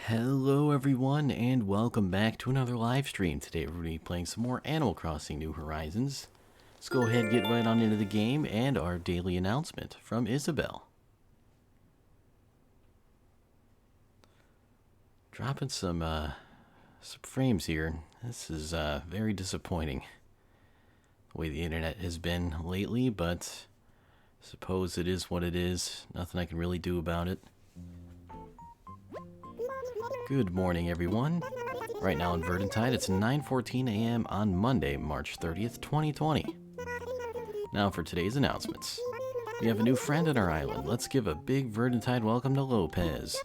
Hello everyone and welcome back to another live stream. Today we're going to be playing some more Animal Crossing New Horizons. Let's go ahead and get right on into the game and our daily announcement from Isabelle. Dropping some frames here. This is very disappointing the way the internet has been lately, but I suppose it is what it is. Nothing I can really do about it. Good morning, everyone. Right now in Verdantide, it's 9:14 a.m. on Monday, March 30th, 2020. Now for today's announcements. We have a new friend on our island. Let's give a big Verdantide welcome to Lopez.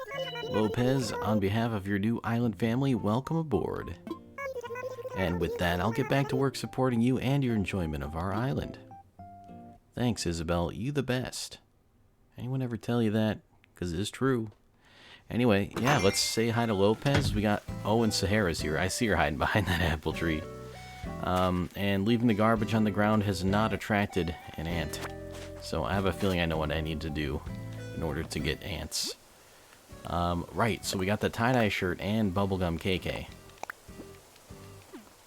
Lopez, on behalf of your new island family, welcome aboard. And with that, I'll get back to work supporting you and your enjoyment of our island. Thanks, Isabelle. You the best. Anyone ever tell you that? Because it is true. Anyway, yeah, let's say hi to Lopez. We got and Sahara's here. I see her hiding behind that apple tree. And leaving the garbage on the ground has not attracted an ant. So I have a feeling I know what I need to do in order to get ants. Right, so we got the tie-dye shirt and bubblegum KK.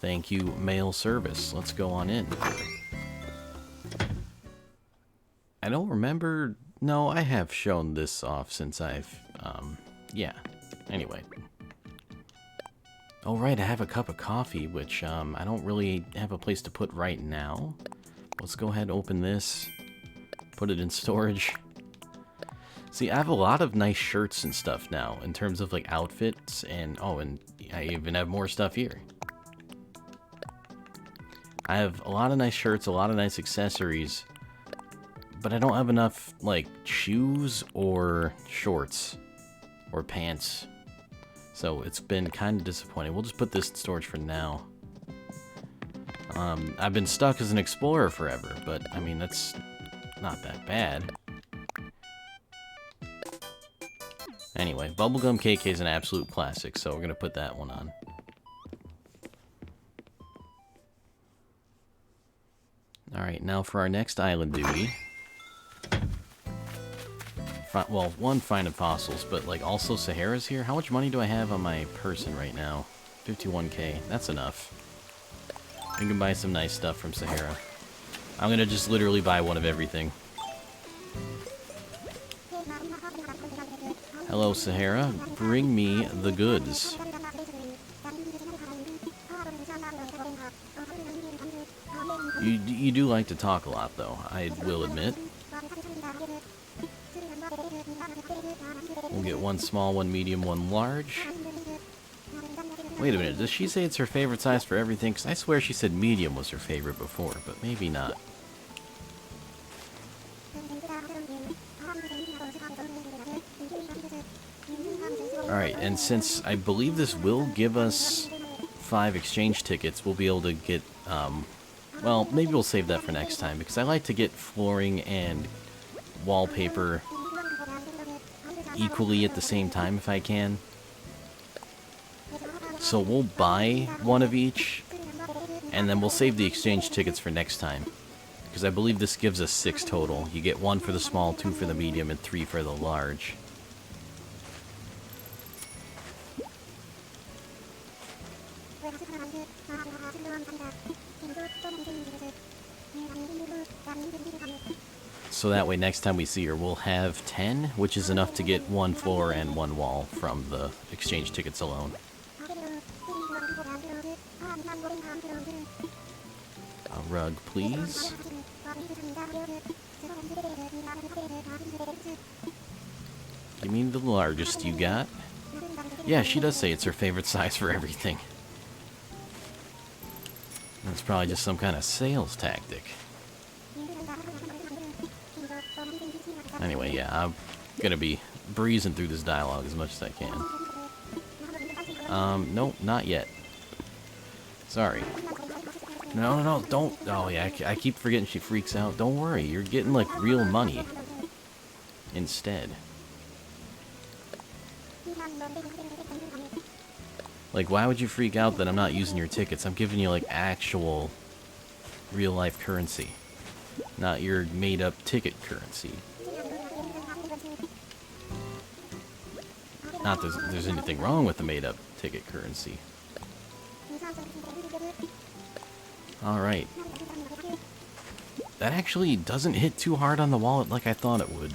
Thank you, mail service. Let's go on in. I don't remember... No, I have shown this off since I've... yeah. Anyway. Oh, right, I have a cup of coffee, which, I don't really have a place to put right now. Let's go ahead and open this. Put it in storage. See, I have a lot of nice shirts and stuff now, in terms of, like, outfits, and, oh, and I even have more stuff here. I have a lot of nice shirts, a lot of nice accessories, but I don't have enough, like, shoes or shorts. Or pants. So it's been kind of disappointing. We'll just put this in storage for now. I've been stuck as an explorer forever, but I mean, that's not that bad. Anyway, Bubblegum KK is an absolute classic, so we're going to put that one on. Alright, now for our next island duty. Well, one, finding fossils, but, like, also Sahara's here. How much money do I have on my person right now? 51k. That's enough. We can buy some nice stuff from Sahara. I'm gonna just literally buy one of everything. Hello, Sahara. Bring me the goods. You do like to talk a lot, though, I will admit. We'll get one small, one medium, one large. Wait a minute, does she say it's her favorite size for everything? Because I swear she said medium was her favorite before, but maybe not. Alright, and since I believe this will give us 5 exchange tickets, we'll be able to get, well, maybe we'll save that for next time, because I like to get flooring and wallpaper equally at the same time if I can. So we'll buy one of each, and then we'll save the exchange tickets for next time. Because I believe this gives us 6 total. You get 1 for the small, 2 for the medium, and 3 for the large. So that way next time we see her, we'll have 10, which is enough to get 1 floor and 1 wall from the exchange tickets alone. A rug, please. Give me the largest you got. Yeah, she does say it's her favorite size for everything. That's probably just some kind of sales tactic. Anyway, yeah, I'm gonna be breezing through this dialogue as much as I can. Nope, not yet. Sorry. No, don't. Oh, yeah, I keep forgetting she freaks out. Don't worry, you're getting, like, real money instead. Like, why would you freak out that I'm not using your tickets? I'm giving you, like, actual real-life currency, not your made-up ticket currency. Not that there's anything wrong with the made-up ticket currency. Alright. That actually doesn't hit too hard on the wallet like I thought it would.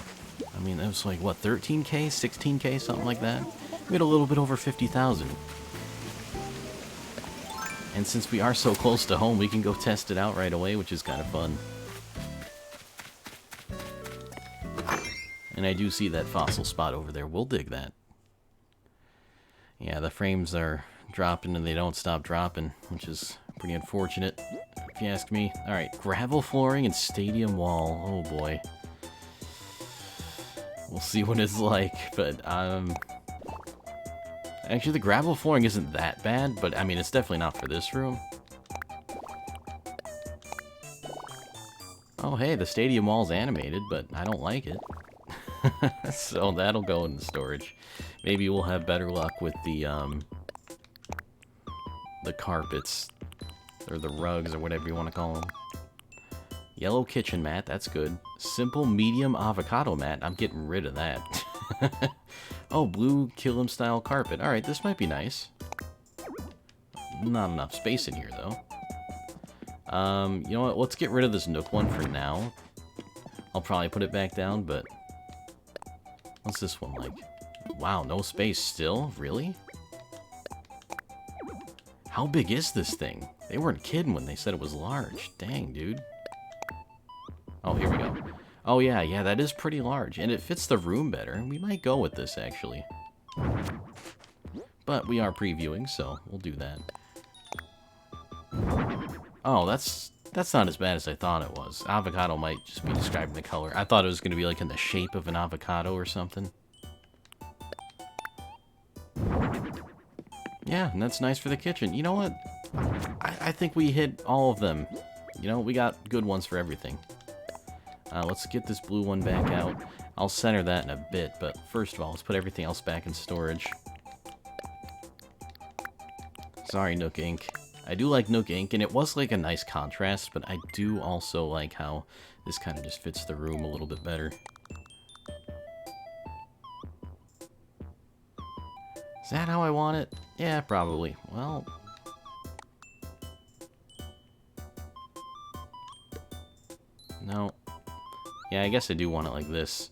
I mean, it was like, what, 13K, 16K, something like that? We had a little bit over 50,000. And since we are so close to home, we can go test it out right away, which is kind of fun. And I do see that fossil spot over there. We'll dig that. Yeah, the frames are dropping and they don't stop dropping, which is pretty unfortunate, if you ask me. Alright, gravel flooring and stadium wall. Oh boy. We'll see what it's like, but actually the gravel flooring isn't that bad, but I mean it's definitely not for this room. Oh hey, the stadium wall's animated, but I don't like it. So that'll go in the storage. Maybe we'll have better luck with the carpets, or the rugs, or whatever you want to call them. Yellow kitchen mat, that's good. Simple medium avocado mat, I'm getting rid of that. Oh, blue Killam style carpet. Alright, this might be nice. Not enough space in here, though. You know what, let's get rid of this Nook one for now. I'll probably put it back down, but... What's this one like? Wow, no space still? Really? How big is this thing? They weren't kidding when they said it was large. Dang, dude. Oh, here we go. Oh, yeah, that is pretty large. And it fits the room better. We might go with this, actually. But we are previewing, so we'll do that. Oh, that's not as bad as I thought it was. Avocado might just be describing the color. I thought it was going to be like in the shape of an avocado or something. Yeah, and that's nice for the kitchen. You know what? I think we hit all of them. You know, we got good ones for everything. Let's get this blue one back out. I'll center that in a bit, but first of all, let's put everything else back in storage. Sorry, Nook Ink. I do like Nook Ink, and it was like a nice contrast, but I do also like how this kind of just fits the room a little bit better. Is that how I want it? Yeah, probably. Well... No. Yeah, I guess I do want it like this.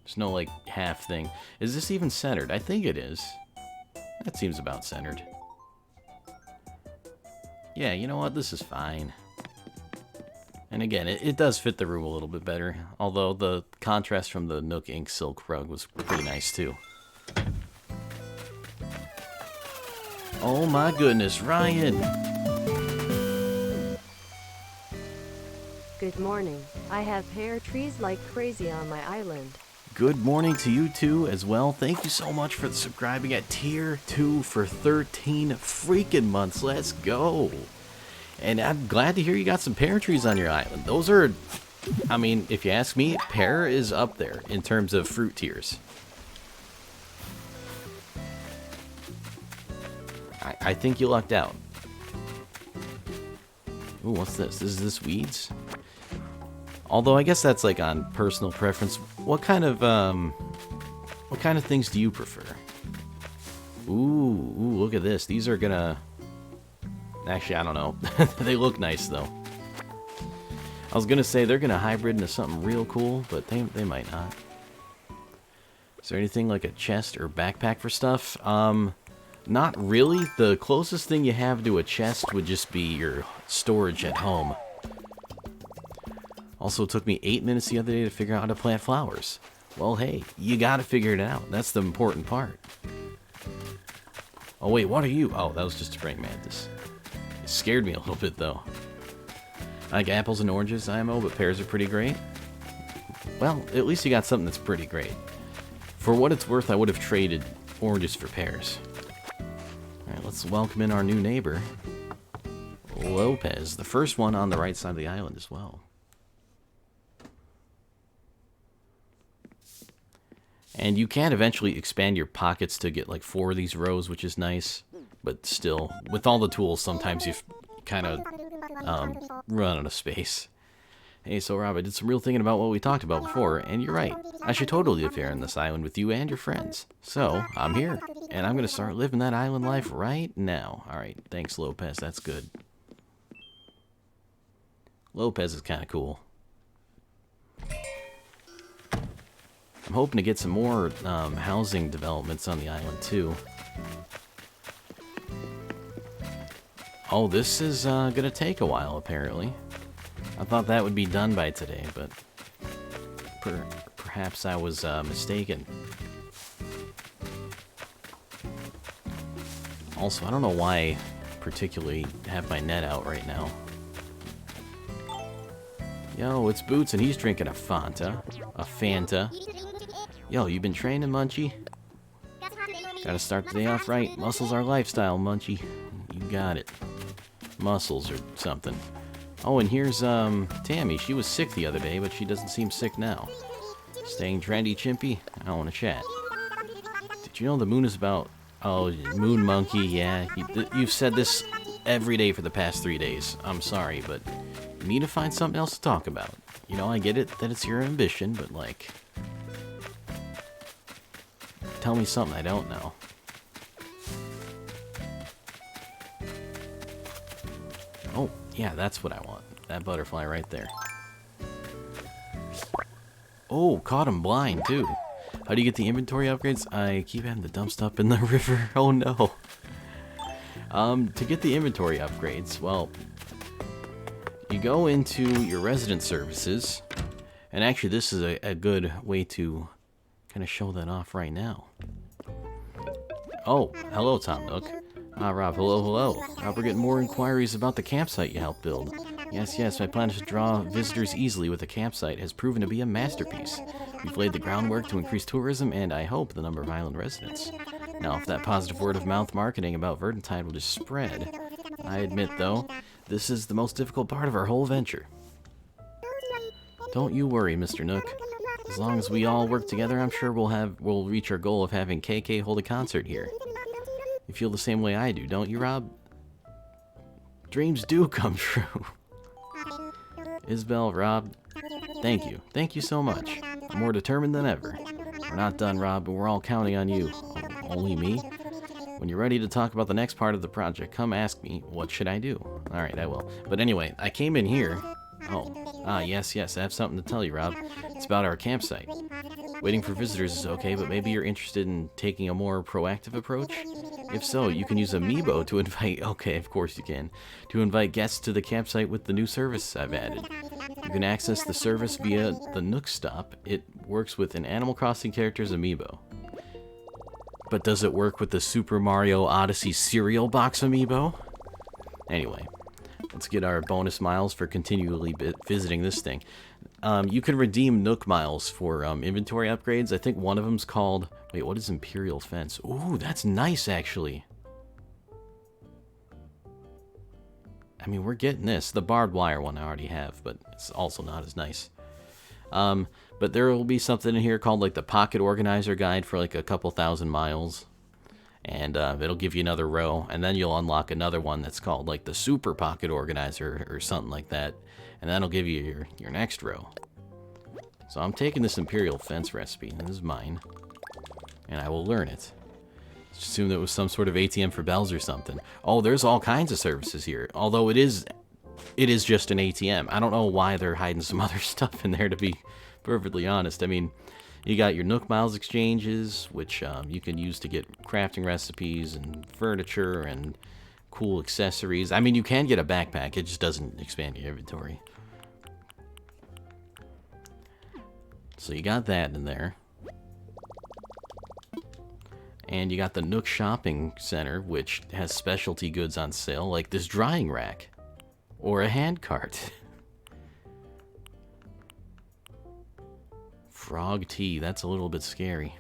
There's no, like, half thing. Is this even centered? I think it is. That seems about centered. Yeah, you know what? This is fine. And again, it does fit the room a little bit better. Although the contrast from the Nook Ink silk rug was pretty nice, too. Oh my goodness, Ryan! Good morning. I have pear trees like crazy on my island. Good morning to you too as well. Thank you so much for subscribing at tier 2 for 13 freaking months. Let's go. And I'm glad to hear you got some pear trees on your island. Those are, I mean, if you ask me, pear is up there in terms of fruit tiers. I think you lucked out. Ooh, what's this? Is this weeds? Although I guess that's like on personal preference. What kind of things do you prefer? Ooh, look at this. These are gonna... Actually, I don't know. They look nice though. I was gonna say they're gonna hybrid into something real cool, but they might not. Is there anything like a chest or backpack for stuff? Not really. The closest thing you have to a chest would just be your storage at home. Also, it took me 8 minutes the other day to figure out how to plant flowers. Well, hey, you gotta figure it out. That's the important part. Oh, wait, what are you? Oh, that was just a praying mantis. It scared me a little bit, though. I like apples and oranges, IMO, but pears are pretty great. Well, at least you got something that's pretty great. For what it's worth, I would have traded oranges for pears. Alright, let's welcome in our new neighbor, Lopez. The first one on the right side of the island as well. And you can eventually expand your pockets to get like 4 of these rows, which is nice. But still, with all the tools, sometimes you kind of run out of space. Hey, so Rob, I did some real thinking about what we talked about before, and you're right. I should totally live here on this island with you and your friends. So, I'm here, and I'm gonna start living that island life right now. Alright, thanks, Lopez, that's good. Lopez is kinda cool. I'm hoping to get some more housing developments on the island, too. Oh, this is gonna take a while, apparently. I thought that would be done by today, but perhaps I was mistaken. Also, I don't know why I particularly have my net out right now. Yo, it's Boots, and he's drinking a Fanta. A Fanta. Yo, you been training, Munchie? Gotta start the day off right. Muscles are lifestyle, Munchie. You got it. Muscles or something. Oh, and here's Tammy. She was sick the other day, but she doesn't seem sick now. Staying trendy, Chimpy? I want to chat. Did you know the moon is about... Oh, moon monkey, yeah. You've said this every day for the past 3 days. I'm sorry, but you need to find something else to talk about. You know, I get it that it's your ambition, but like... Tell me something I don't know. Oh, yeah, that's what I want. That butterfly right there. Oh, caught him blind, too. How do you get the inventory upgrades? I keep having to dump stuff in the river. Oh, no. To get the inventory upgrades, well, you go into your resident services, and actually this is a good way to kind of show that off right now. Oh, hello, Tom Nook. Rob, hello. Rob, we're getting more inquiries about the campsite you helped build. Yes, my plan to draw visitors easily with a campsite has proven to be a masterpiece. We've laid the groundwork to increase tourism and, I hope, the number of island residents. Now, if that positive word-of-mouth marketing about Verdantide will just spread, I admit, though, this is the most difficult part of our whole venture. Don't you worry, Mr. Nook. As long as we all work together, I'm sure we'll reach our goal of having KK hold a concert here. You feel the same way I do, don't you, Rob? Dreams do come true. Isabel, Rob, thank you. Thank you so much. I'm more determined than ever. We're not done, Rob, but we're all counting on you. Only me? When you're ready to talk about the next part of the project, come ask me, what should I do? Alright, I will. But anyway, I came in here. Yes, I have something to tell you, Rob. It's about our campsite. Waiting for visitors is okay, but maybe you're interested in taking a more proactive approach? If so, you can use Amiibo to invite... Okay, of course you can. To invite guests to the campsite with the new service I've added. You can access the service via the Nook Stop. It works with an Animal Crossing character's Amiibo. But does it work with the Super Mario Odyssey cereal box Amiibo? Anyway, let's get our bonus miles for continually visiting this thing. You can redeem Nook miles for inventory upgrades. I think one of them's called... Wait, what is Imperial Fence? Ooh, that's nice, actually. I mean, we're getting this. The barbed wire one I already have, but it's also not as nice. But there will be something in here called, like, the Pocket Organizer Guide for, like, a couple thousand miles. And it'll give you another row. And then you'll unlock another one that's called, like, the Super Pocket Organizer or something like that. And that'll give you your next row. So I'm taking this Imperial Fence recipe. This is mine. And I will learn it. Just assume it was some sort of ATM for bells or something. Oh, there's all kinds of services here. Although it is just an ATM. I don't know why they're hiding some other stuff in there, to be perfectly honest. I mean, you got your Nook Miles exchanges, which you can use to get crafting recipes and furniture and cool accessories. I mean, you can get a backpack. It just doesn't expand your inventory. So you got that in there. And you got the Nook Shopping Center, which has specialty goods on sale, like this drying rack. Or a hand cart. Frog tea, that's a little bit scary.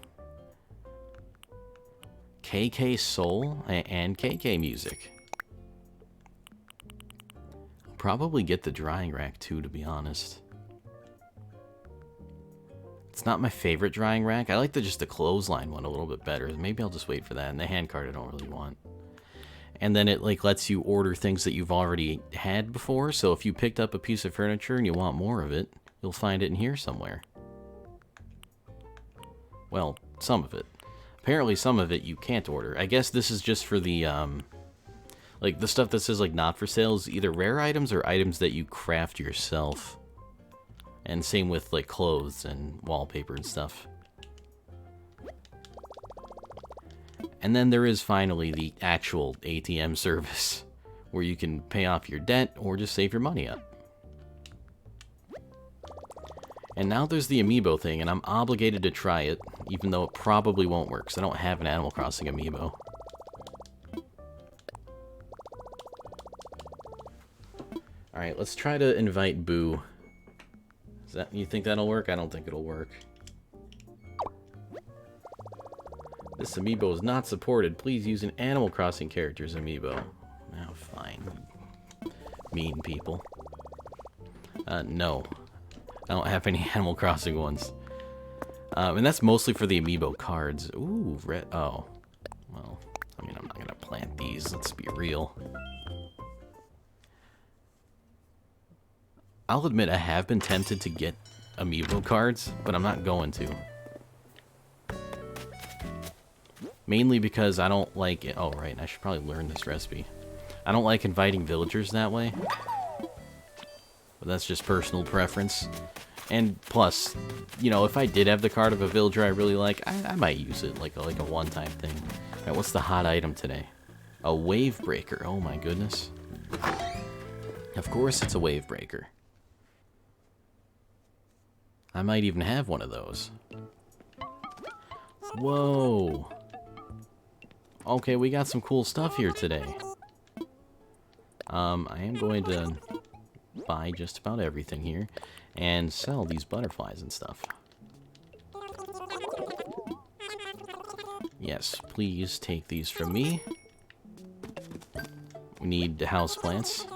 KK Soul and KK Music. I'll probably get the drying rack too, to be honest. It's not my favorite drying rack. I like just the clothesline one a little bit better. Maybe I'll just wait for that. And the handcart I don't really want. And then it like lets you order things that you've already had before. So if you picked up a piece of furniture and you want more of it, you'll find it in here somewhere. Well, some of it. Apparently some of it you can't order. I guess this is just for the, like the stuff that says like not for sale is either rare items or items that you craft yourself. And same with like clothes and wallpaper and stuff. And then there is finally the actual ATM service, where you can pay off your debt or just save your money up. And now there's the amiibo thing, and I'm obligated to try it, even though it probably won't work, because I don't have an Animal Crossing amiibo. Alright, let's try to invite Boo. You think that'll work? I don't think it'll work. This amiibo is not supported. Please use an Animal Crossing character's amiibo. Oh, fine. Mean people. No. I don't have any Animal Crossing ones. And that's mostly for the amiibo cards. Ooh, red. Oh. Well, I mean, I'm not gonna plant these. Let's be real. I'll admit I have been tempted to get amiibo cards, but I'm not going to. Mainly because I don't like it. Oh, right. I should probably learn this recipe. I don't like inviting villagers that way. But that's just personal preference. And plus, you know, if I did have the card of a villager I really like, I might use it like a one-time thing. All right, what's the hot item today? A wave breaker. Oh my goodness. Of course it's a wave breaker. I might even have one of those. Whoa. Okay, we got some cool stuff here today. I am going to buy just about everything here and sell these butterflies and stuff. Yes, please take these from me. We need houseplants.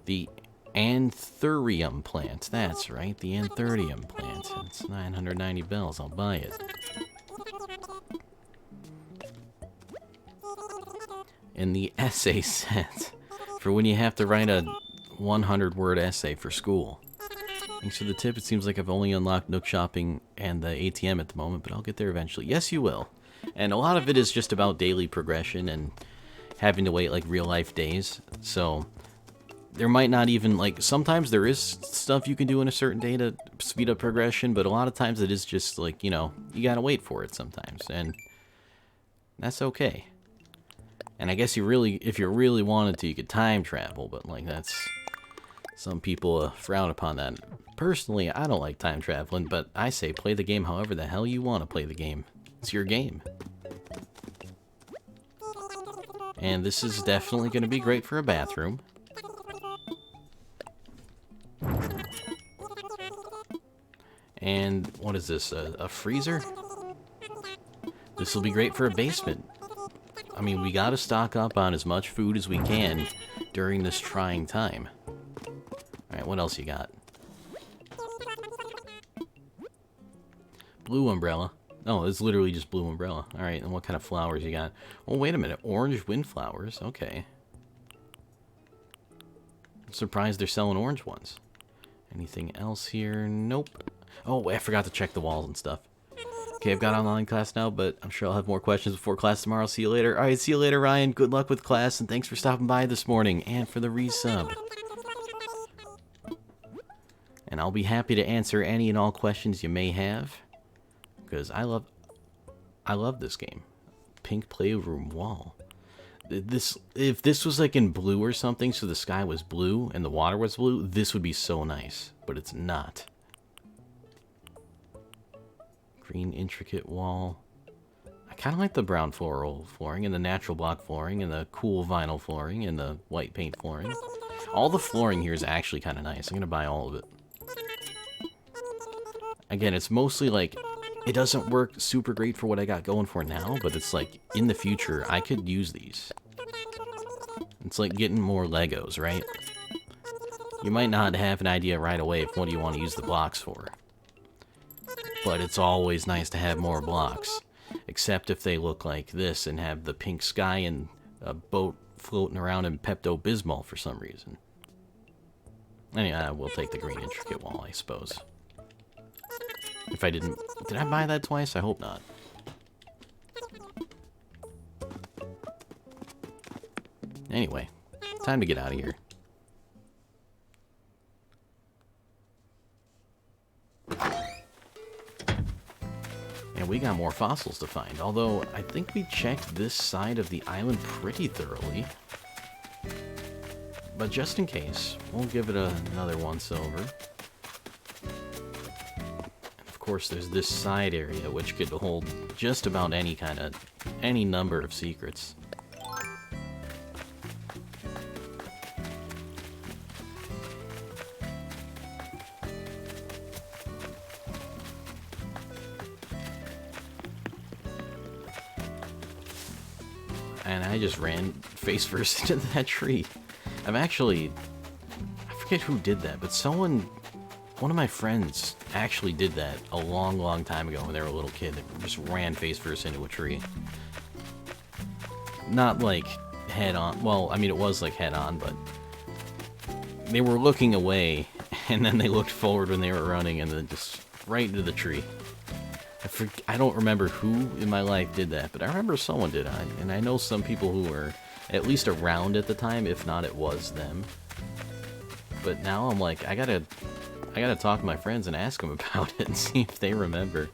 The Anthurium plant. That's right, the Anthurium plant. It's 990 bells. I'll buy it. And the essay set for when you have to write a 100-word essay for school. Thanks for the tip. It seems like I've only unlocked Nook Shopping and the ATM at the moment, but I'll get there eventually. Yes, you will. And a lot of it is just about daily progression and having to wait like real-life days. So there might not even, like, sometimes there is stuff you can do in a certain day to speed up progression, but a lot of times it is just like, you know, you gotta wait for it sometimes, and that's okay. And I guess you really, if you really wanted to, you could time travel, but like that's, some people frown upon that. Personally, I don't like time traveling, but I say play the game however the hell you want to play the game. It's your game. And this is definitely going to be great for a bathroom. And what is this, a freezer? This will be great for a basement. I mean, we gotta stock up on as much food as we can during this trying time. Alright, what else you got? Blue umbrella. Oh, it's literally just blue umbrella. Alright, and what kind of flowers you got? Oh, wait a minute. Orange windflowers. Okay. I'm surprised they're selling orange ones. Anything else here? Nope. Oh, I forgot to check the walls and stuff. Okay, I've got online class now, but I'm sure I'll have more questions before class tomorrow. See you later. Alright, see you later, Ryan. Good luck with class, and thanks for stopping by this morning, and for the resub. And I'll be happy to answer any and all questions you may have, because I love this game. Pink playroom wall. If this was like in blue or something, so the sky was blue and the water was blue, this would be so nice, but it's not. Green intricate wall. I kind of like the brown floral flooring and the natural block flooring and the cool vinyl flooring and the white paint flooring. All the flooring here is actually kind of nice. I'm going to buy all of it. Again, it's mostly like, it doesn't work super great for what I got going for now, but it's like, in the future, I could use these. It's like getting more Legos, right? You might not have an idea right away of what you want to use the blocks for. But it's always nice to have more blocks. Except if they look like this and have the pink sky and a boat floating around in Pepto-Bismol for some reason. Anyway, we'll take the green intricate wall, I suppose. If I didn't... Did I buy that twice? I hope not. Anyway, time to get out of here. And we got more fossils to find, although I think we checked this side of the island pretty thoroughly. But just in case, we'll give it another once over. And of course, there's this side area, which could hold just about any number of secrets. And I just ran face first into that tree. I forget who did that, but one of my friends actually did that a long, long time ago when they were a little kid. They just ran face first into a tree. Not like head on. Well, I mean, it was like head on, but they were looking away, and then they looked forward when they were running, and then just right into the tree. I don't remember who in my life did that, but I remember someone did it, and I know some people who were at least around at the time, if not it was them. But now I'm like, I gotta talk to my friends and ask them about it and see if they remember.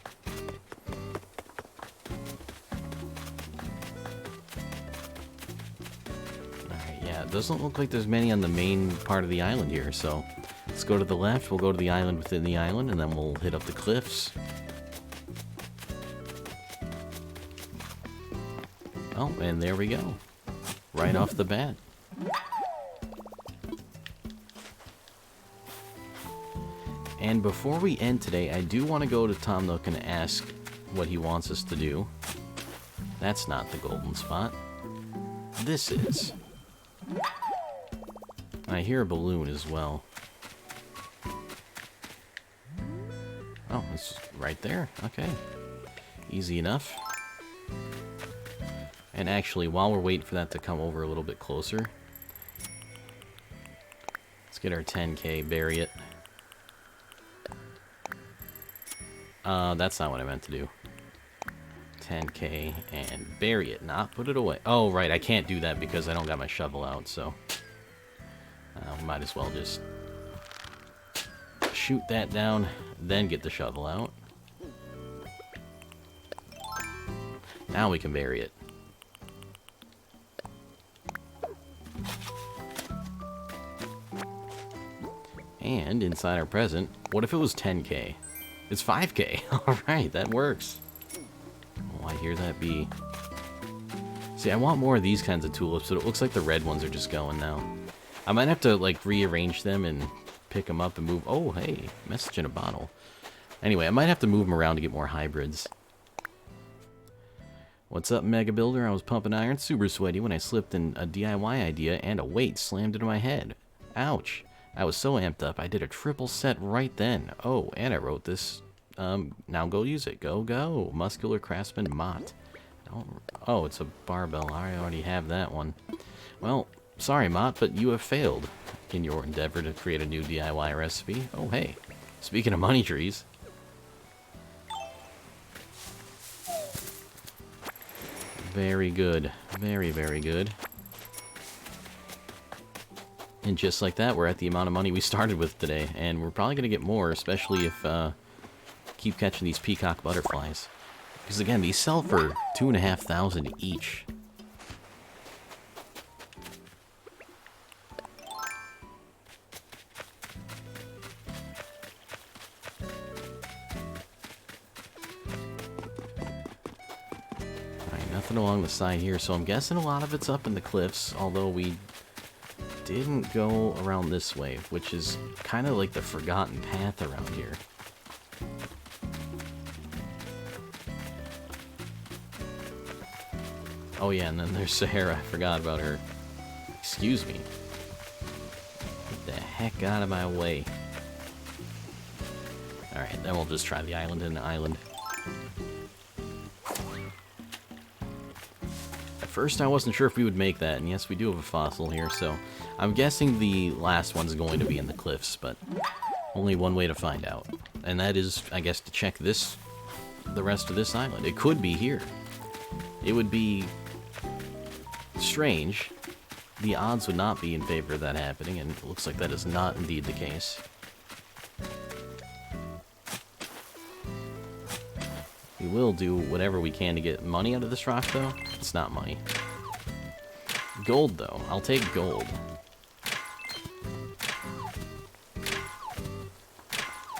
Alright, yeah, it doesn't look like there's many on the main part of the island here, so let's go to the left, we'll go to the island within the island, and then we'll hit up the cliffs. Oh, and there we go. Right off the bat. And before we end today, I do want to go to Tom Nook and ask what he wants us to do. That's not the golden spot. This is. I hear a balloon as well. Oh, it's right there. Okay. Easy enough. And actually, while we're waiting for that to come over a little bit closer, let's get our 10K, bury it. That's not what I meant to do. 10K and bury it, not put it away. Oh, right, I can't do that because I don't got my shovel out, so might as well just shoot that down, then get the shovel out. Now we can bury it. And inside our present, what if it was 10K? It's 5K. Alright, that works. Oh, I hear that bee. See, I want more of these kinds of tulips, but it looks like the red ones are just going now. I might have to, like, rearrange them and pick them up and move... Oh, hey, message in a bottle. Anyway, I might have to move them around to get more hybrids. What's up, Mega Builder? I was pumping iron, super sweaty, when I slipped in a DIY idea and a weight slammed into my head. Ouch. I was so amped up, I did a triple set right then. Oh, and I wrote this. Now go use it. Go, go. Muscular Craftsman Mott. Oh, it's a barbell. I already have that one. Well, sorry, Mott, but you have failed in your endeavor to create a new DIY recipe. Oh, hey. Speaking of money trees. Very good. Very, very good. And just like that, we're at the amount of money we started with today. And we're probably going to get more, especially if keep catching these peacock butterflies. Because again, these sell for 2,500 each. Alright, nothing along the side here, so I'm guessing a lot of it's up in the cliffs, although we didn't go around this way, which is kind of like the forgotten path around here. Oh yeah, and then there's Sahara. I forgot about her. Excuse me. Get the heck out of my way. Alright, then we'll just try the island in the island. I first I wasn't sure if we would make that, and yes, we do have a fossil here, so I'm guessing the last one's going to be in the cliffs, but only one way to find out. And that is, I guess, to check the rest of this island. It could be here. It would be strange. The odds would not be in favor of that happening, and it looks like that is not indeed the case. We will do whatever we can to get money out of this rock, though. It's not money. Gold, though. I'll take gold.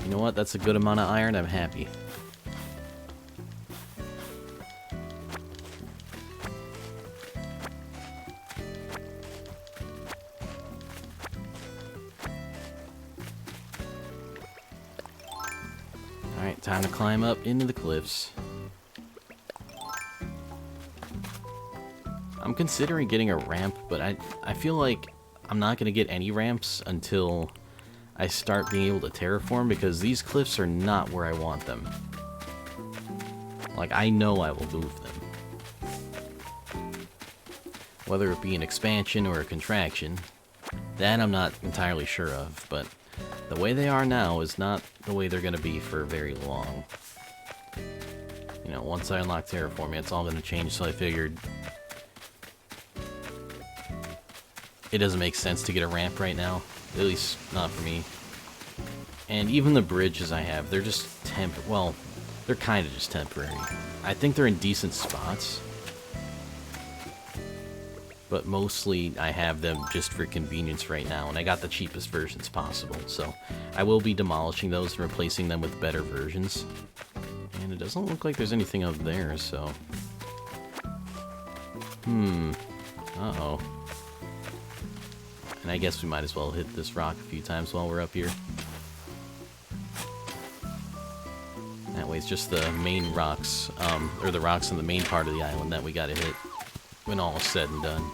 You know what? That's a good amount of iron. I'm happy. Alright, time to climb up into the cliffs. I'm considering getting a ramp, but I feel like I'm not going to get any ramps until I start being able to terraform, because these cliffs are not where I want them. Like, I know I will move them. Whether it be an expansion or a contraction, that I'm not entirely sure of, but the way they are now is not the way they're going to be for very long. You know, once I unlock terraforming, it's all going to change, so I figured it doesn't make sense to get a ramp right now. At least, not for me. And even the bridges I have, they're just well, they're kind of just temporary. I think they're in decent spots. But mostly, I have them just for convenience right now, and I got the cheapest versions possible. So, I will be demolishing those and replacing them with better versions. And it doesn't look like there's anything up there, so... Uh-oh. And I guess we might as well hit this rock a few times while we're up here. That way it's just the main rocks, or the rocks on the main part of the island that we gotta hit when all is said and done.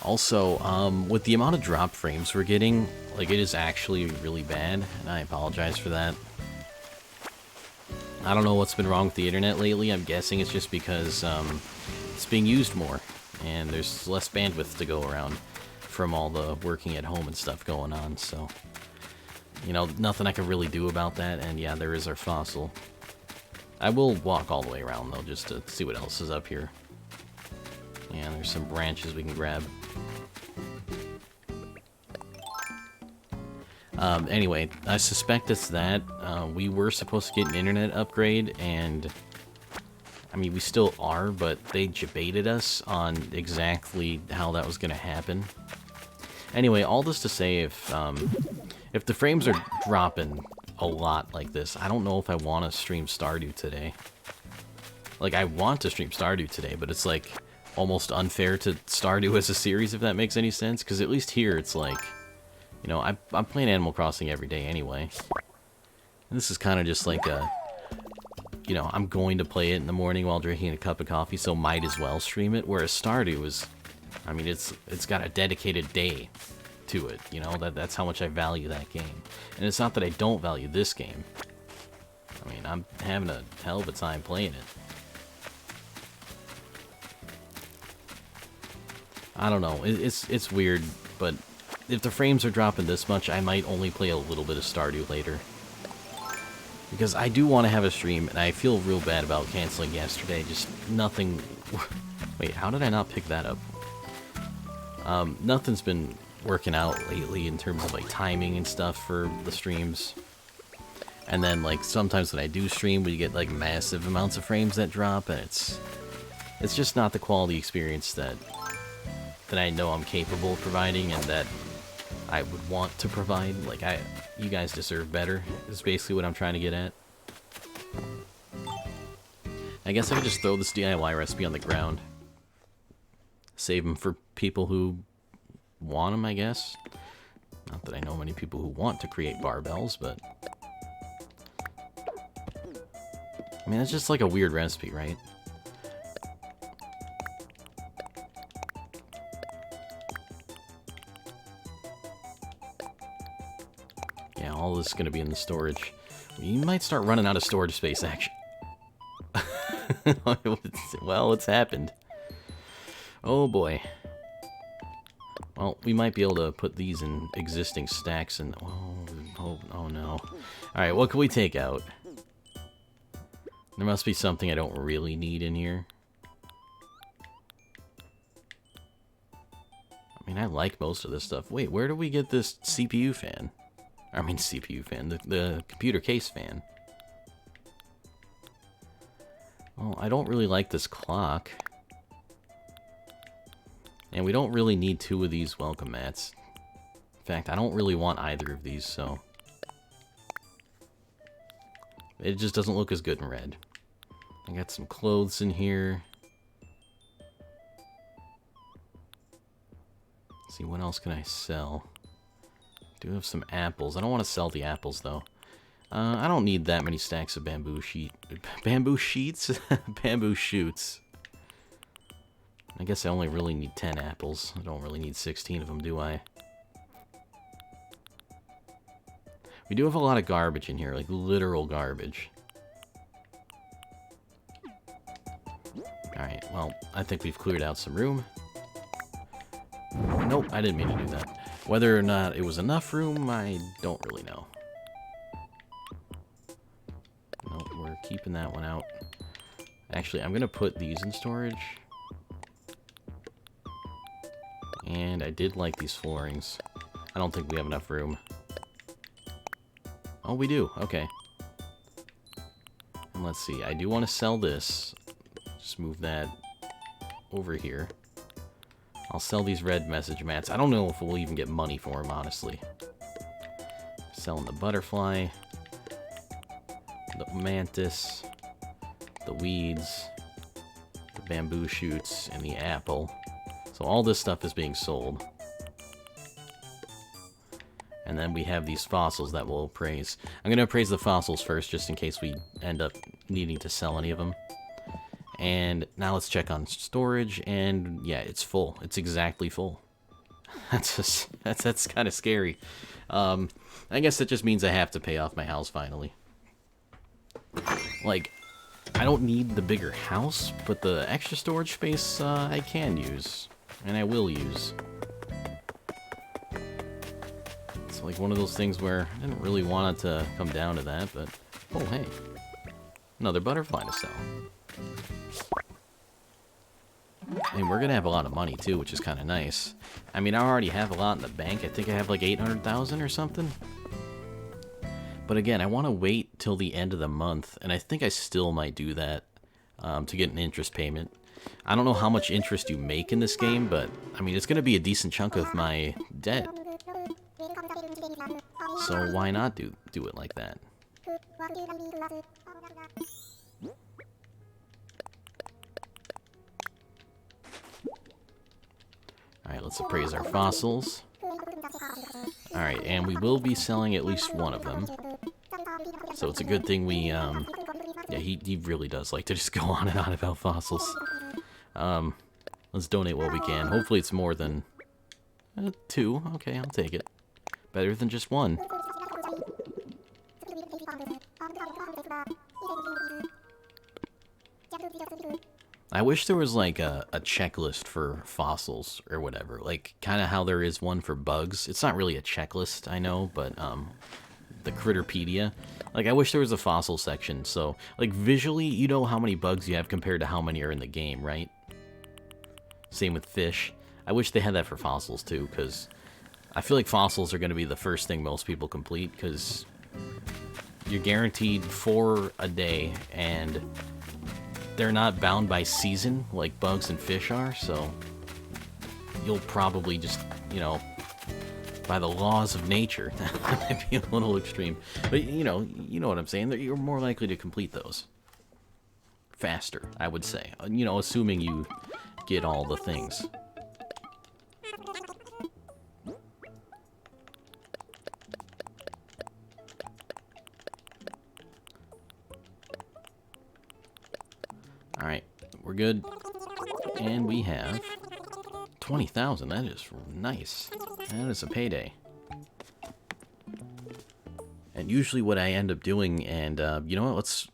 Also, with the amount of drop frames we're getting, like, it is actually really bad, and I apologize for that. I don't know what's been wrong with the internet lately. I'm guessing it's just because it's being used more, and there's less bandwidth to go around from all the working at home and stuff going on, so... You know, nothing I can really do about that, and yeah, there is our fossil. I will walk all the way around, though, just to see what else is up here. Yeah, there's some branches we can grab. Anyway, I suspect it's that. We were supposed to get an internet upgrade, and... I mean, we still are, but they debated us on exactly how that was going to happen. Anyway, all this to say, if the frames are dropping a lot like this, I don't know if I want to stream Stardew today. Like, I want to stream Stardew today, but it's, like, almost unfair to Stardew as a series, if that makes any sense. Because at least here, it's like, you know, I'm playing Animal Crossing every day anyway. And this is kind of just like a, you know, I'm going to play it in the morning while drinking a cup of coffee, so might as well stream it. Whereas Stardew is, I mean, it's got a dedicated day to it, you know, that's how much I value that game. And it's not that I don't value this game. I mean, I'm having a hell of a time playing it. I don't know, it's weird, but if the frames are dropping this much, I might only play a little bit of Stardew later. Because I do want to have a stream, and I feel real bad about canceling yesterday, just nothing... Wait, how did I not pick that up? Nothing's been working out lately in terms of, like, timing and stuff for the streams. And then, like, sometimes when I do stream, we get, like, massive amounts of frames that drop, and it's just not the quality experience that I know I'm capable of providing and that I would want to provide. Like, you guys deserve better, is basically what I'm trying to get at. I guess I could just throw this DIY recipe on the ground. Save them for people who want them, I guess. Not that I know many people who want to create barbells, but... I mean, it's just like a weird recipe, right? Yeah, all this is going to be in the storage. You might start running out of storage space, actually. Well, it's happened. Oh boy. Well, we might be able to put these in existing stacks and... Oh no. Alright, what can we take out? There must be something I don't really need in here. I mean, I like most of this stuff. Wait, where do we get this CPU fan? I mean, CPU fan. The computer case fan. Well, I don't really like this clock. And we don't really need 2 of these welcome mats. In fact, I don't really want either of these, so... It just doesn't look as good in red. I got some clothes in here. Let's see, what else can I sell? Do have some apples. I don't want to sell the apples, though. I don't need that many stacks of bamboo sheets? Bamboo shoots. I guess I only really need 10 apples. I don't really need 16 of them, do I? We do have a lot of garbage in here, like literal garbage. Alright, well, I think we've cleared out some room. Nope, I didn't mean to do that. Whether or not it was enough room, I don't really know. Nope, we're keeping that one out. Actually, I'm going to put these in storage. And I did like these floorings. I don't think we have enough room. Oh, we do. Okay. And let's see. I do want to sell this. Just move that over here. I'll sell these red message mats. I don't know if we'll even get money for them, honestly. Selling the butterfly, the mantis, the weeds, the bamboo shoots, and the apple. So all this stuff is being sold. And then we have these fossils that we'll appraise. I'm going to appraise the fossils first, just in case we end up needing to sell any of them. And now let's check on storage, and yeah, it's full. It's exactly full. That's kind of scary. I guess that just means I have to pay off my house finally. Like, I don't need the bigger house, but the extra storage space I can use, and I will use. It's like one of those things where I didn't really want it to come down to that, but oh hey, another butterfly to sell. And we're gonna have a lot of money too, which is kind of nice. I mean, I already have a lot in the bank. I think I have like 800,000 or something. But again, I want to wait till the end of the month, and I think I still might do that to get an interest payment. I don't know how much interest you make in this game, but I mean, it's gonna be a decent chunk of my debt. So why not do it like that? Alright, let's appraise our fossils. Alright, and we will be selling at least one of them. So it's a good thing we, yeah, he really does like to just go on and on about fossils. Let's donate what we can. Hopefully it's more than 2. Okay, I'll take it. Better than just 1. I wish there was like a checklist for fossils or whatever, like kind of how there is one for bugs. It's not really a checklist, I know, but the Critterpedia. Like, I wish there was a fossil section, so like visually you know how many bugs you have compared to how many are in the game, right? Same with fish. I wish they had that for fossils too, because I feel like fossils are going to be the first thing most people complete, because you're guaranteed 4 a day, and they're not bound by season like bugs and fish are, so you'll probably just, you know, by the laws of nature, that might be a little extreme, but you know what I'm saying, you're more likely to complete those faster, I would say, you know, assuming you get all the things. Alright, we're good. And we have 20,000. That is nice. That is a payday. And usually what I end up doing, and you know what,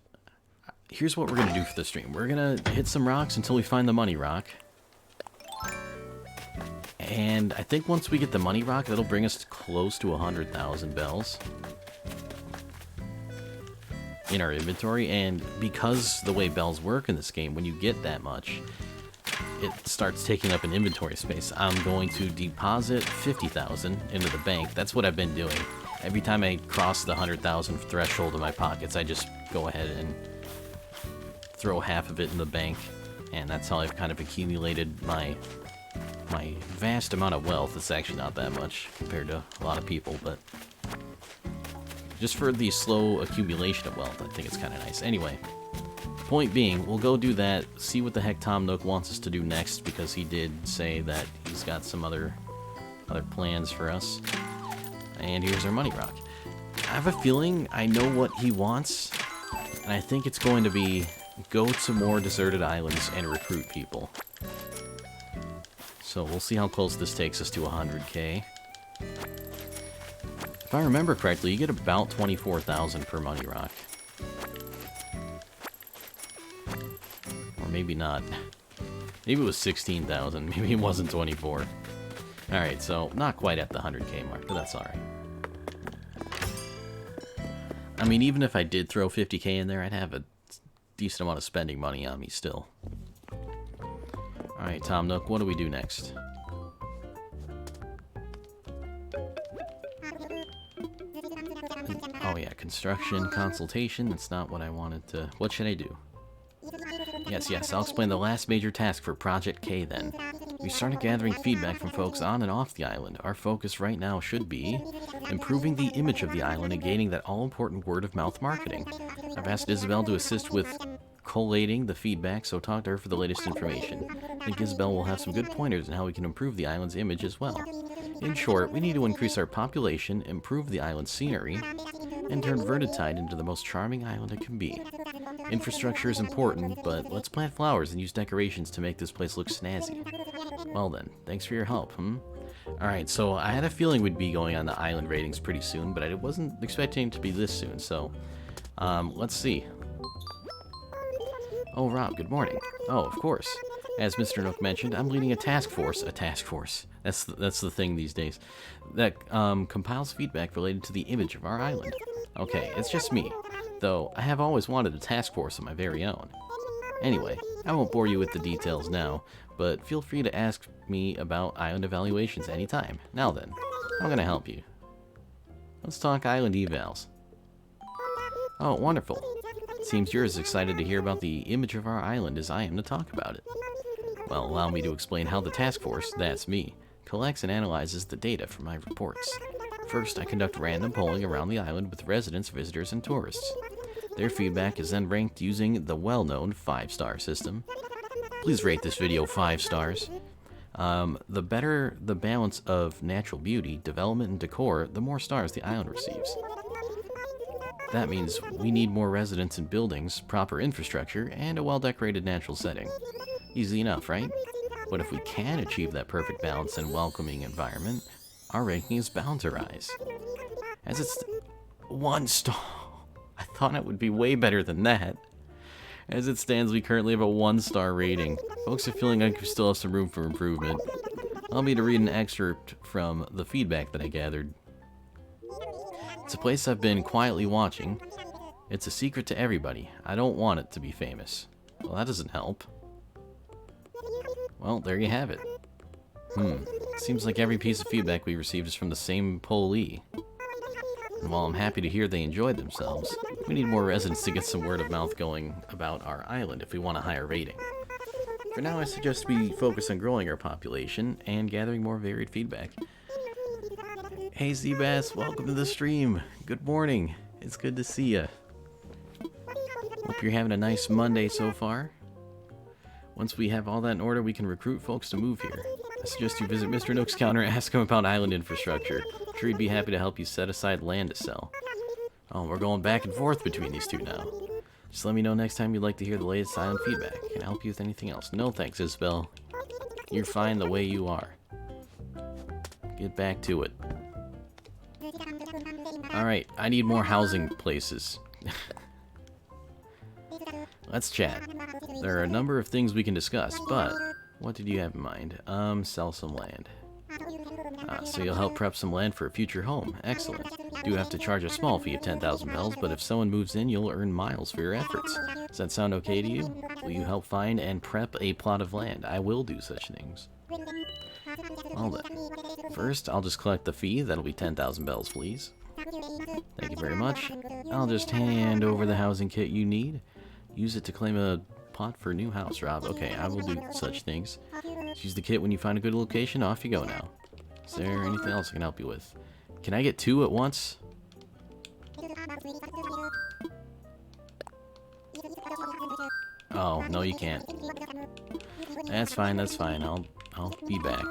here's what we're going to do for the stream. We're going to hit some rocks until we find the money rock. And I think once we get the money rock, that'll bring us close to 100,000 bells in our inventory. And because the way bells work in this game, when you get that much, it starts taking up an inventory space. I'm going to deposit 50,000 into the bank. That's what I've been doing. Every time I cross the 100,000 threshold in my pockets, I just go ahead and throw half of it in the bank. And that's how I've kind of accumulated my vast amount of wealth. It's actually not that much compared to a lot of people, but just for the slow accumulation of wealth, I think it's kind of nice. Anyway, point being, we'll go do that, see what the heck Tom Nook wants us to do next, because he did say that he's got some other plans for us. And here's our money rock. I have a feeling I know what he wants, and I think it's going to be go to more deserted islands and recruit people. So we'll see how close this takes us to 100k. If I remember correctly, you get about 24,000 per money rock. Or maybe not. Maybe it was 16,000. Maybe it wasn't 24. Alright, so not quite at the 100k mark, but that's alright. I mean, even if I did throw 50k in there, I'd have a decent amount of spending money on me still. Alright, Tom Nook, what do we do next? Oh yeah, construction, consultation, that's not what I wanted to... What should I do? Yes, I'll explain the last major task for Project K then. We started gathering feedback from folks on and off the island. Our focus right now should be improving the image of the island and gaining that all-important word-of-mouth marketing. I've asked Isabelle to assist with collating the feedback, so talk to her for the latest information. I think Isabelle will have some good pointers on how we can improve the island's image as well. In short, we need to increase our population, improve the island's scenery, and turn Verdantide into the most charming island it can be. Infrastructure is important, but let's plant flowers and use decorations to make this place look snazzy. Well then, thanks for your help, Alright, so I had a feeling we'd be going on the island ratings pretty soon, but I wasn't expecting it to be this soon, so let's see. Oh, Rob, good morning. Oh, of course. As Mr. Nook mentioned, I'm leading a task force. That's the thing these days. That compiles feedback related to the image of our island. Okay, it's just me, though I have always wanted a task force of my very own. Anyway, I won't bore you with the details now, but feel free to ask me about island evaluations anytime. Now then, I'm gonna help you. Let's talk island evals. Oh, wonderful. Seems you're as excited to hear about the image of our island as I am to talk about it. Well, allow me to explain how the task force, that's me, collects and analyzes the data from my reports. First, I conduct random polling around the island with residents, visitors, and tourists. Their feedback is then ranked using the well-known 5-star system. Please rate this video 5 stars. The better the balance of natural beauty, development, and decor, the more stars the island receives. That means we need more residents and buildings, proper infrastructure, and a well-decorated natural setting. Easy enough, right? But if we can achieve that perfect balance and welcoming environment, our ranking is bound to rise. As it's 1 star. I thought it would be way better than that. As it stands, we currently have a 1-star rating. Folks are feeling like we still have some room for improvement. Allow me to read an excerpt from the feedback that I gathered. It's a place I've been quietly watching. It's a secret to everybody. I don't want it to be famous. Well, that doesn't help. Well, there you have it. Seems like every piece of feedback we received is from the same pollee. And while I'm happy to hear they enjoyed themselves, we need more residents to get some word of mouth going about our island if we want a higher rating. For now, I suggest we focus on growing our population and gathering more varied feedback. Hey Seabass, welcome to the stream. Good morning. It's good to see ya. Hope you're having a nice Monday so far. Once we have all that in order, we can recruit folks to move here. I suggest you visit Mr. Nook's counter and ask him about island infrastructure. I'm sure he'd be happy to help you set aside land to sell. Oh, we're going back and forth between these two now. Just let me know next time you'd like to hear the latest island feedback. Can I help you with anything else? No thanks, Isabelle. You're fine the way you are. Get back to it. Alright, I need more housing places. Let's chat. There are a number of things we can discuss, but what did you have in mind? Sell some land. So you'll help prep some land for a future home. Excellent. You have to charge a small fee of 10,000 bells, but if someone moves in, you'll earn miles for your efforts. Does that sound okay to you? Will you help find and prep a plot of land? I will do such things. Well then. First, I'll just collect the fee. That'll be 10,000 bells, please. Thank you very much. I'll just hand over the housing kit you need. Use it to claim a plot for a new house, Rob. Okay, I will do such things. Just use the kit when you find a good location. Off you go now. Is there anything else I can help you with? Can I get 2 at once? Oh, no you can't. That's fine, that's fine. I'll be back.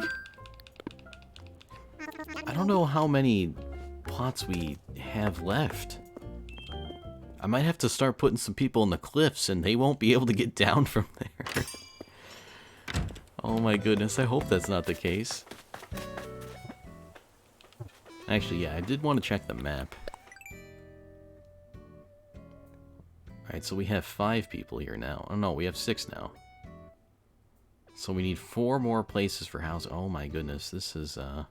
I don't know how many plots we have left. I might have to start putting some people in the cliffs and they won't be able to get down from there. Oh my goodness, I hope that's not the case. Actually, yeah, I did want to check the map. Alright, so we have 5 people here now. Oh no, we have 6 now. So we need 4 more places for house. Oh my goodness, this is gonna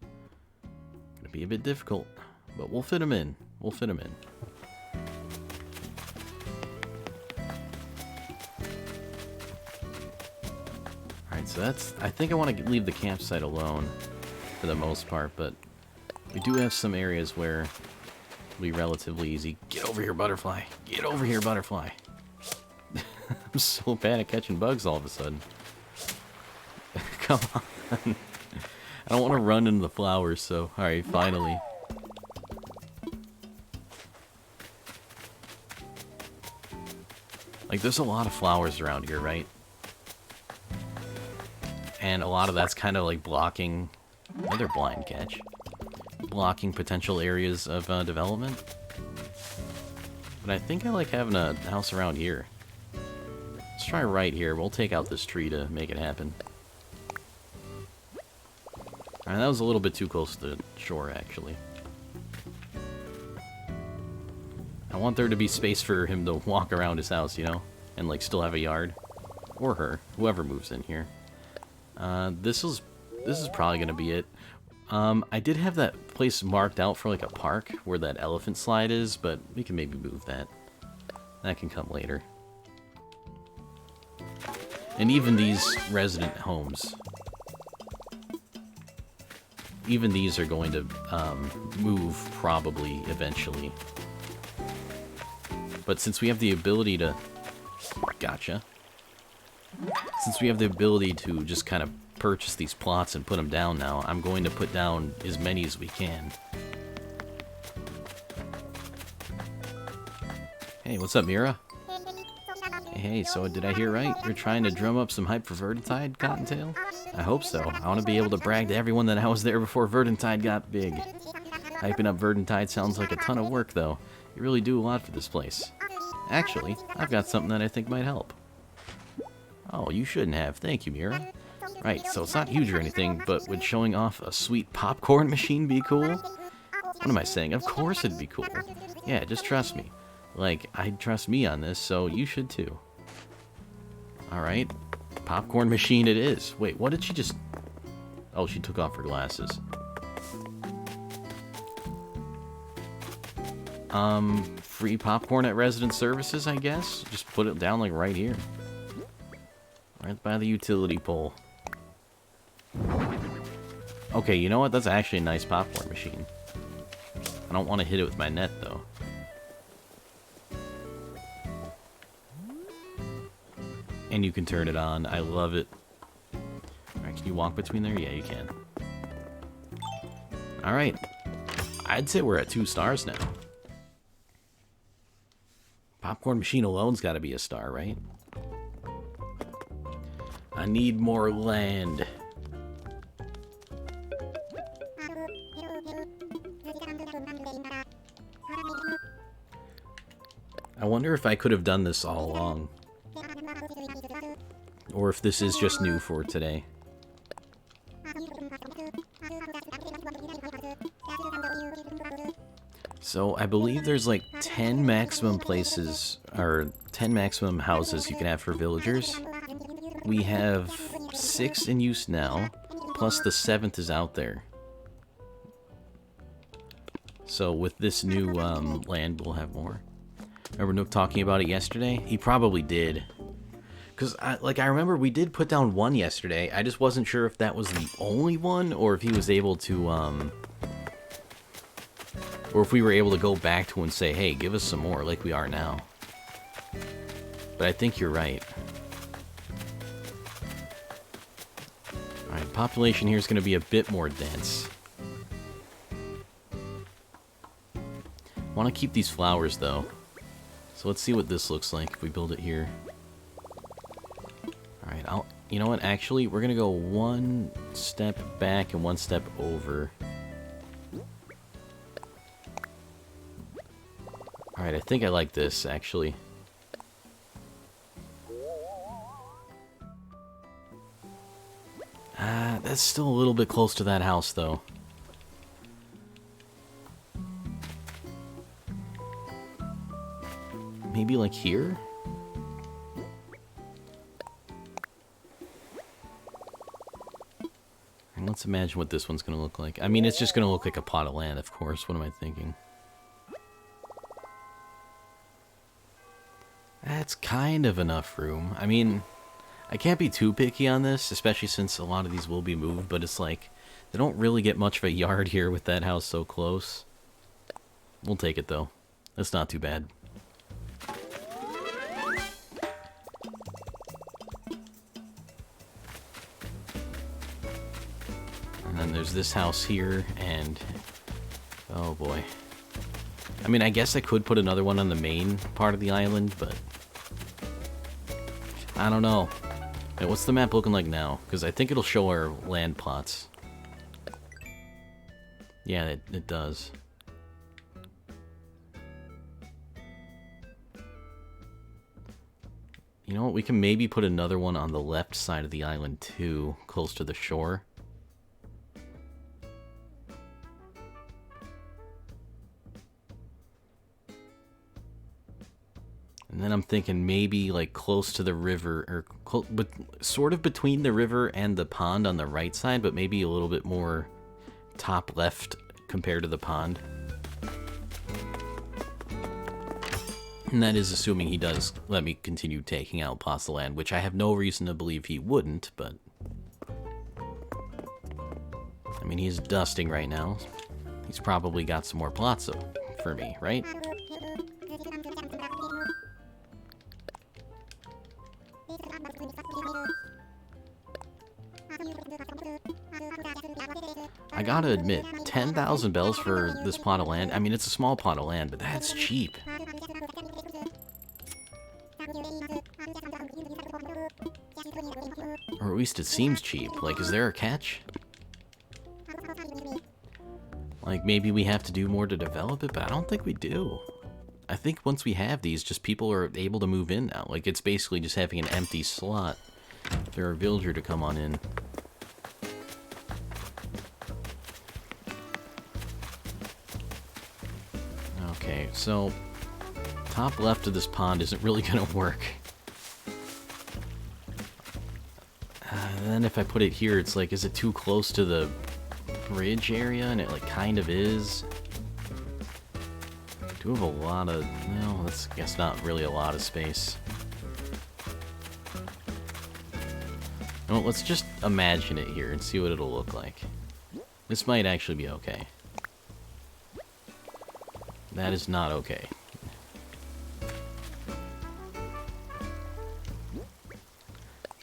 be a bit difficult. But we'll fit them in. We'll fit them in. Alright, so that's... I think I want to leave the campsite alone for the most part, but we do have some areas where it'll be relatively easy. Get over here, butterfly. Get over here, butterfly. I'm so bad at catching bugs all of a sudden. Come on. I don't want to run into the flowers, so... Alright, finally. Like, there's a lot of flowers around here, right? And a lot of that's kind of like blocking... Another blind catch. Blocking potential areas of development. But I think I like having a house around here. Let's try right here. We'll take out this tree to make it happen. Alright, that was a little bit too close to the shore, actually. I want there to be space for him to walk around his house, you know? And, like, still have a yard. Or her. Whoever moves in here. This is probably going to be it. I did have that place marked out for, like, a park where that elephant slide is, but we can maybe move that. That can come later. And even these resident homes... Even these are going to move, probably, eventually. But since we have the ability to... Gotcha. Since we have the ability to just kind of purchase these plots and put them down now, I'm going to put down as many as we can. Hey, what's up, Mira? Hey, so did I hear right? You're trying to drum up some hype for Verdantide, Cottontail? I hope so. I want to be able to brag to everyone that I was there before Verdantide got big. Hyping up Verdantide sounds like a ton of work, though. You really do a lot for this place. Actually, I've got something that I think might help. Oh, you shouldn't have. Thank you, Mira. Right, so it's not huge or anything, but would showing off a sweet popcorn machine be cool? What am I saying? Of course it'd be cool. Yeah, just trust me. Like, I'd trust me on this, so you should too. Alright. Popcorn machine it is. Wait, what did she just... Oh, she took off her glasses. Free popcorn at resident services, I guess? Just put it down, like, right here. Right by the utility pole. Okay, you know what? That's actually a nice popcorn machine. I don't want to hit it with my net, though. And you can turn it on. I love it. Alright, can you walk between there? Yeah, you can. Alright. I'd say we're at 2 stars now. Popcorn machine alone's gotta be a star, right? I need more land. I wonder if I could have done this all along. Or if this is just new for today. So I believe there's like 10 maximum places, or 10 maximum houses you can have for villagers. We have 6 in use now, plus the 7th is out there. So with this new land, we'll have more. Remember Nook talking about it yesterday? He probably did. Because I remember we did put down one yesterday. I just wasn't sure if that was the only one, or if he was able to, or if we were able to go back to and say, hey, give us some more, like we are now. But I think you're right. Alright, population here is going to be a bit more dense. Want to keep these flowers, though. So let's see what this looks like if we build it here. Alright, you know what, actually, we're going to go one step back and one step over. Alright, I think I like this, actually. That's still a little bit close to that house, though. Maybe like here? And let's imagine what this one's gonna look like. I mean, it's just gonna look like a plot of land, of course. What am I thinking? That's kind of enough room. I mean, I can't be too picky on this, especially since a lot of these will be moved, but it's like, they don't really get much of a yard here with that house so close. We'll take it, though. That's not too bad. And then there's this house here, and... oh boy. I mean, I guess I could put another one on the main part of the island, but... I don't know. Hey, what's the map looking like now? Because I think it'll show our land plots. Yeah, it does. You know what? We can maybe put another one on the left side of the island, too, close to the shore. And then I'm thinking maybe like close to the river, or but sort of between the river and the pond on the right side, but maybe a little bit more top left compared to the pond. And that is assuming he does let me continue taking out plots of land, which I have no reason to believe he wouldn't, but... I mean, he's dusting right now. He's probably got some more plots for me, right? I gotta admit, 10,000 bells for this plot of land. I mean, it's a small plot of land, but that's cheap. Or at least it seems cheap. Like, is there a catch? Like, maybe we have to do more to develop it, but I don't think we do. I think once we have these, just people are able to move in now. Like, it's basically just having an empty slot for a villager to come on in. Okay, so top left of this pond isn't really gonna work. Then if I put it here, it's like, is it too close to the bridge area? And it like kind of is. Do have a lot of, well, that's I guess not really a lot of space. Well, let's just imagine it here and see what it'll look like. This might actually be okay. That is not okay.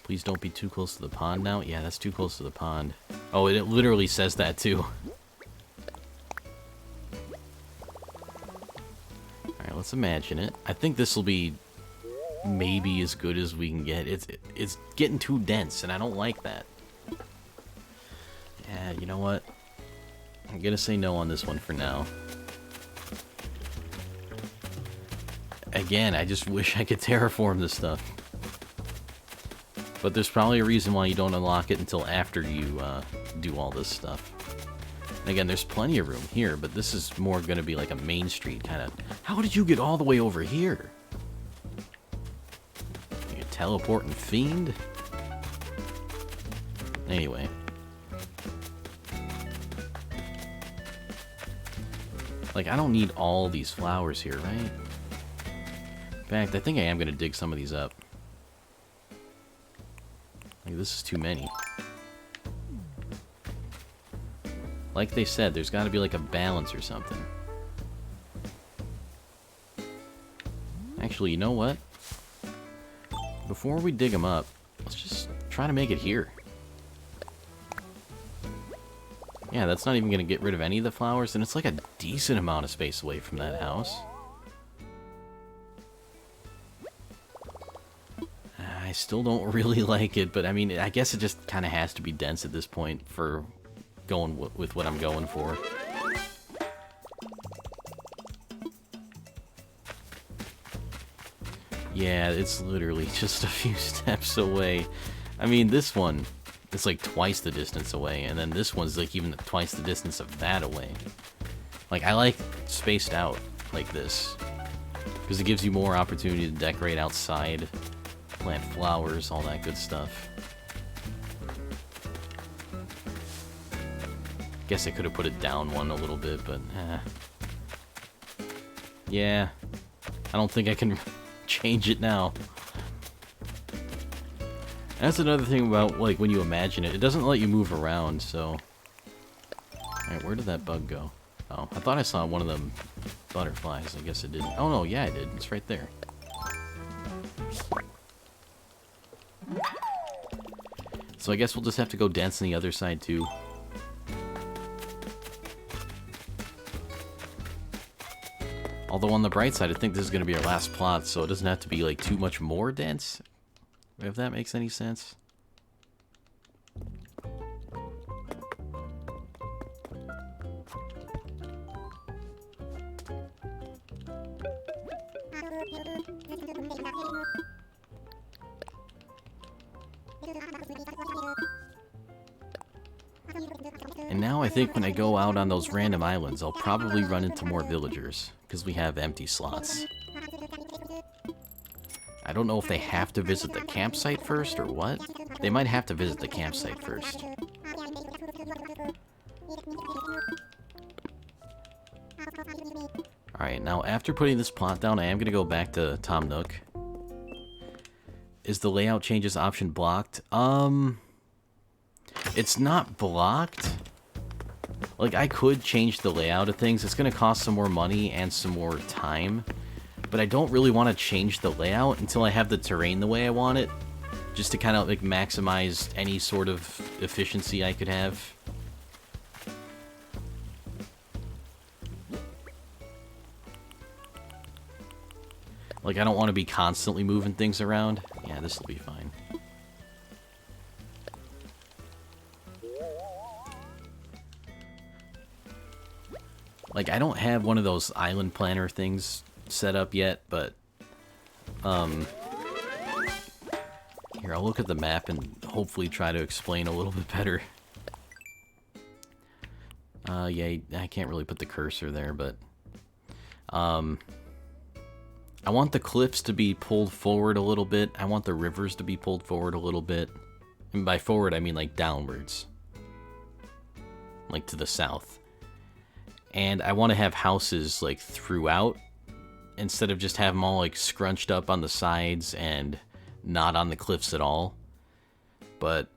Please don't be too close to the pond now. Yeah, that's too close to the pond. Oh, it literally says that too. Alright, let's imagine it. I think this will be maybe as good as we can get. It's getting too dense, and I don't like that. Yeah, you know what? I'm gonna say no on this one for now. Again, I just wish I could terraform this stuff. But there's probably a reason why you don't unlock it until after you do all this stuff. And again, there's plenty of room here, but this is more going to be like a main street kind of... How did you get all the way over here? You teleporting fiend? Anyway. Like, I don't need all these flowers here, right? In fact, I think I am going to dig some of these up. Like, this is too many. Like they said, there's got to be like a balance or something. Actually, you know what? Before we dig them up, let's just try to make it here. Yeah, that's not even going to get rid of any of the flowers, and it's like a decent amount of space away from that house. I still don't really like it, but I mean, I guess it just kind of has to be dense at this point for going with what I'm going for. Yeah, it's literally just a few steps away. I mean, this one, it's like twice the distance away, and then this one's like even twice the distance of that away. Like, I like spaced out like this, because it gives you more opportunity to decorate outside, plant flowers, all that good stuff. Guess I could have put it down one a little bit, but yeah, I don't think I can change it now. That's another thing about, like, when you imagine it, it doesn't let you move around, so... Alright, where did that bug go? Oh, I thought I saw one of them butterflies. I guess it didn't. Oh no, yeah, I did. It's right there. So I guess we'll just have to go dense on the other side too. Although on the bright side, I think this is going to be our last plot, so it doesn't have to be like too much more dense, if that makes any sense. And now I think when I go out on those random islands, I'll probably run into more villagers, because we have empty slots. I don't know if they have to visit the campsite first or what. They might have to visit the campsite first. Alright, now after putting this plot down, I am going to go back to Tom Nook. Is the layout changes option blocked? It's not blocked. Like, I could change the layout of things. It's going to cost some more money and some more time. But I don't really want to change the layout until I have the terrain the way I want it. Just to kind of, like, maximize any sort of efficiency I could have. Like, I don't want to be constantly moving things around. Yeah, this will be fine. Like, I don't have one of those island planner things set up yet, but, here, I'll look at the map and hopefully try to explain a little bit better. Yeah, I can't really put the cursor there, but, I want the cliffs to be pulled forward a little bit. I want the rivers to be pulled forward a little bit. And by forward, I mean, like, downwards. Like, to the south. And I want to have houses, like, throughout, instead of just have them all, like, scrunched up on the sides and not on the cliffs at all. But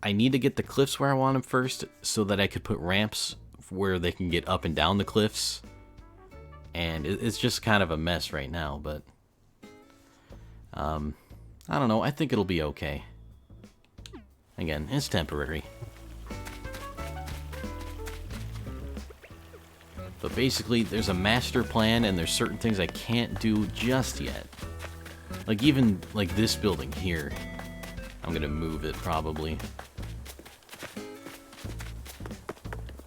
I need to get the cliffs where I want them first, so that I could put ramps where they can get up and down the cliffs. And it's just kind of a mess right now, but... I don't know, I think it'll be okay. Again, it's temporary. But basically, there's a master plan, and there's certain things I can't do just yet. Like, even, like, this building here. I'm gonna move it, probably.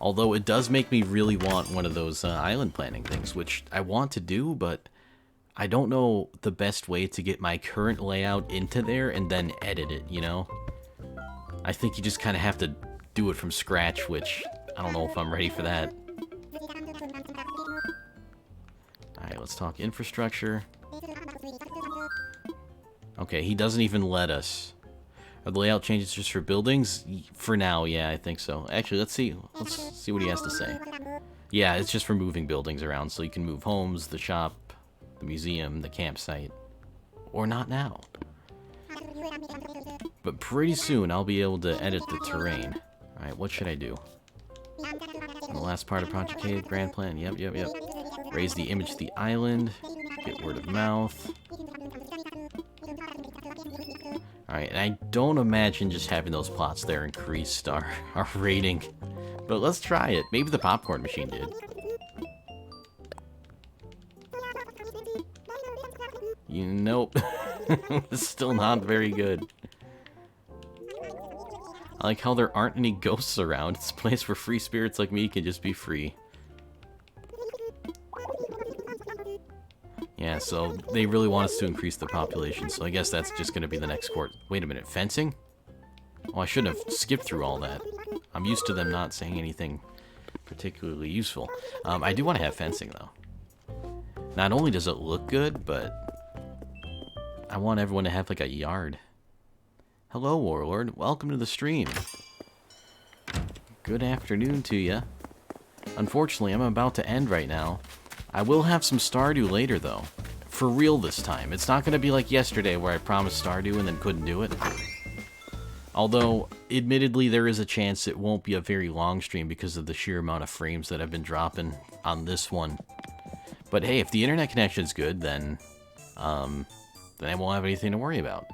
Although, it does make me really want one of those island planning things, which I want to do, but I don't know the best way to get my current layout into there and then edit it, you know? I think you just kind of have to do it from scratch, which I don't know if I'm ready for that. Alright, let's talk infrastructure. Okay, he doesn't even let us. Are the layout changes just for buildings? For now, yeah, I think so. Actually, let's see what he has to say. Yeah, it's just for moving buildings around, so you can move homes, the shop, the museum, the campsite. Or not now. But pretty soon, I'll be able to edit the terrain. Alright, what should I do? The last part of Project Cave, grand plan. Yep. Raise the image to the island. Get word of mouth. Alright, and I don't imagine just having those plots there increased our rating. But let's try it. Maybe the popcorn machine did. Nope. It's still not very good. I like how there aren't any ghosts around. It's a place where free spirits like me can just be free. Yeah, so they really want us to increase the population, so I guess that's just going to be the next court. Wait a minute, fencing? Oh, I shouldn't have skipped through all that. I'm used to them not saying anything particularly useful. I do want to have fencing, though. Not only does it look good, but I want everyone to have, like, a yard. Hello, Warlord. Welcome to the stream. Good afternoon to ya. Unfortunately, I'm about to end right now. I will have some Stardew later, though. For real this time. It's not going to be like yesterday where I promised Stardew and then couldn't do it. Although, admittedly, there is a chance it won't be a very long stream because of the sheer amount of frames that I've been dropping on this one. But hey, if the internet connection's good, then I won't have anything to worry about.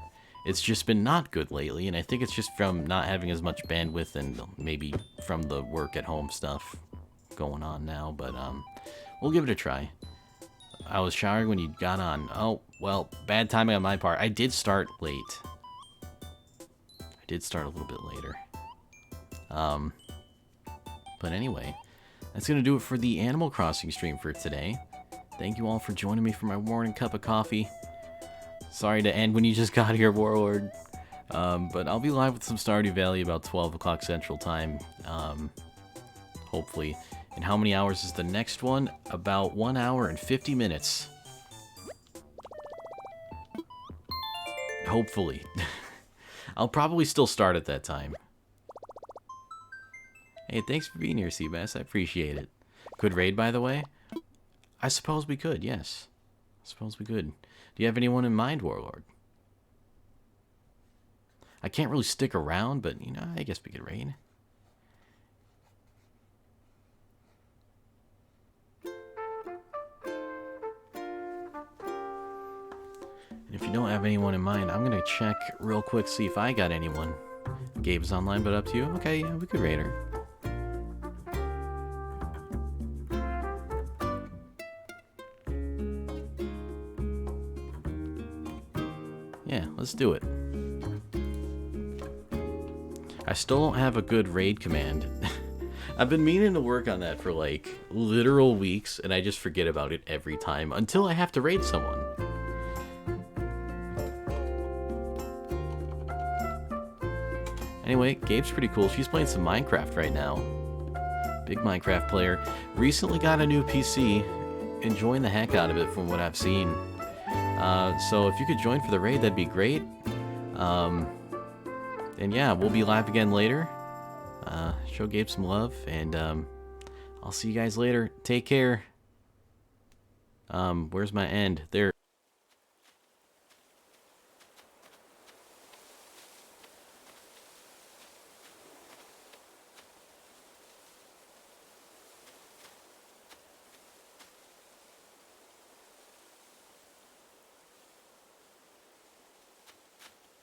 It's just been not good lately, and I think it's just from not having as much bandwidth and maybe from the work at home stuff going on now, but we'll give it a try. I was showering when you got on. Oh, well, bad timing on my part. I did start late. I did start a little bit later. But anyway, that's going to do it for the Animal Crossing stream for today. Thank you all for joining me for my morning cup of coffee. Sorry to end when you just got here, Warlord. But I'll be live with some Stardew Valley about 12 o'clock Central Time. Hopefully. And how many hours is the next one? About 1 hour and 50 minutes. Hopefully. I'll probably still start at that time. Hey, thanks for being here, Seabass. I appreciate it. Good raid, by the way? I suppose we could, yes. I suppose we could. Do you have anyone in mind, Warlord? I can't really stick around, but, you know, I guess we could raid. And if you don't have anyone in mind, I'm going to check real quick, see if I got anyone. Gabe's online, but up to you. Okay, yeah, we could raid her. Yeah, let's do it. I still don't have a good raid command. I've been meaning to work on that for like literal weeks, and I just forget about it every time until I have to raid someone. Anyway, Gabe's pretty cool. She's playing some Minecraft right now. Big Minecraft player. Recently got a new PC. Enjoying the heck out of it from what I've seen. So if you could join for the raid, that'd be great. And yeah, we'll be live again later. Show Gabe some love, and I'll see you guys later. Take care. Where's my end? There.